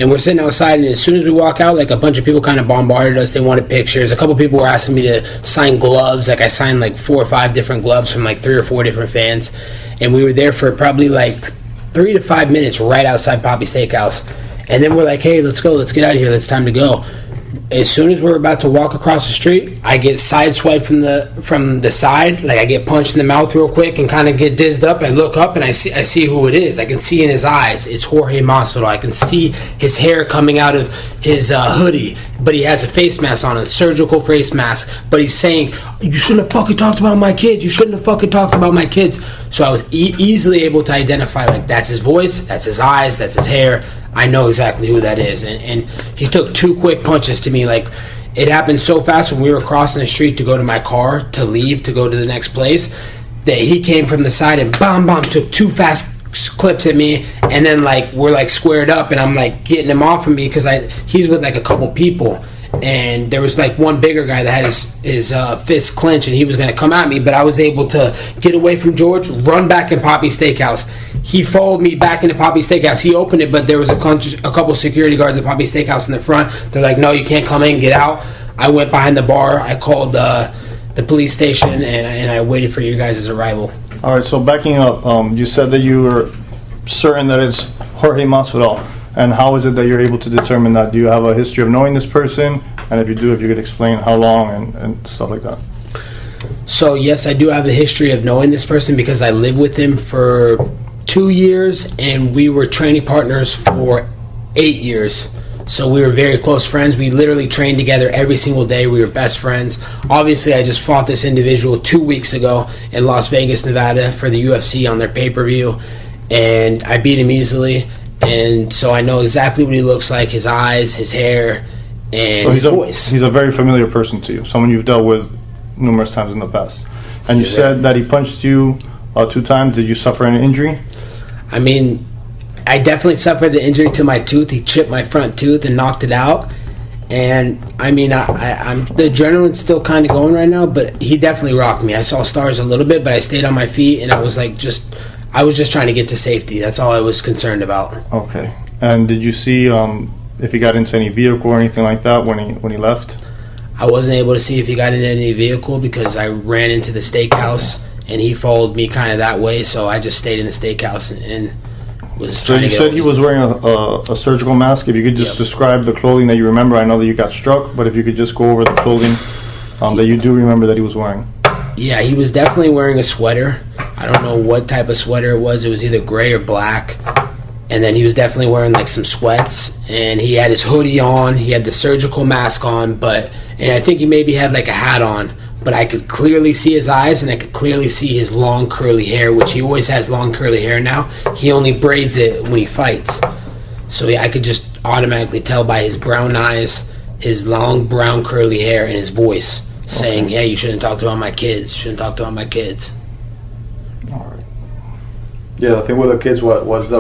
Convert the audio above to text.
And we're sitting outside, and as soon as we walk out, like, a bunch of people kind of bombarded us. They wanted pictures. A couple people were asking me to sign gloves. Like, I signed like 4 or 5 different gloves from like 3 or 4 different fans. And we were there for probably like 3 to 5 minutes right outside Poppy Steakhouse. And then we're like, hey, let's go. Let's get out of here. It's time to go. As soon as we're about to walk across the street, I get sideswiped from the side. Like, I get punched in the mouth real quick and kind of get dizzed up. I look up and I see who it is. I can see in his eyes it's Jorge Masvidal. I can see his hair coming out of his hoodie, but he has a face mask on, a surgical face mask. But he's saying, "You shouldn't have fucking talked about my kids. You shouldn't have fucking talked about my kids." So I was easily able to identify, like, that's his voice, that's his eyes, that's his hair. I know exactly who that is. And he took 2 quick punches to me. Like, it happened so fast when we were crossing the street to go to my car, to leave, to go to the next place, that he came from the side and bam, took 2 fast clips at me. And then, like, we're, like, squared up, and I'm, like, getting him off of me because he's with, like, a couple people. And there was, like, one bigger guy that had his fist clenched, and he was going to come at me. But I was able to get away from George, run back in Poppy Steakhouse. He followed me back into Poppy Steakhouse. He opened it, but there was a couple security guards at Poppy Steakhouse in the front. They're like, no, you can't come in, get out. I went behind the bar. I called the police station, and I waited for you guys' arrival. All right, so backing up, you said that you were certain that it's Jorge Masvidal. And how is it that you're able to determine that? Do you have a history of knowing this person? And if you do, if you could explain how long and stuff like that. So, yes, I do have a history of knowing this person because I lived with him for 2 years, and we were training partners for 8 years. So we were very close friends. We literally trained together every single day. We were best friends. Obviously, I just fought this individual 2 weeks ago in Las Vegas, Nevada for the UFC on their pay-per-view, and I beat him easily. And so I know exactly what he looks like, his eyes, his hair, and so his voice. He's a very familiar person to you, someone you've dealt with numerous times in the past. And you said that he punched you 2 times. Did you suffer any injury? I mean, I definitely suffered the injury to my tooth. He chipped my front tooth and knocked it out. And, I mean, I'm the adrenaline's still kind of going right now, but he definitely rocked me. I saw stars a little bit, but I stayed on my feet, and I was like I was just trying to get to safety. That's all I was concerned about. Okay. And did you see if he got into any vehicle or anything like that when he left? I wasn't able to see if he got into any vehicle because I ran into the steakhouse, and he followed me kind of that way, so I just stayed in the steakhouse and was trying to get. So you said he was wearing a surgical mask. If you could just describe the clothing that you remember. I know that you got struck, but if you could just go over the clothing that you do remember that he was wearing. Yeah, he was definitely wearing a sweater. I don't know what type of sweater it was. It was either gray or black. And then he was definitely wearing, like, some sweats. And he had his hoodie on. He had the surgical mask on. And I think he maybe had, like, a hat on. But I could clearly see his eyes, and I could clearly see his long, curly hair, which he always has long, curly hair now. He only braids it when he fights. So I could just automatically tell by his brown eyes, his long, brown, curly hair, and his voice saying, "Yeah, you shouldn't talk about my kids. You shouldn't talk about my kids." All right. Yeah, the thing with the kids was that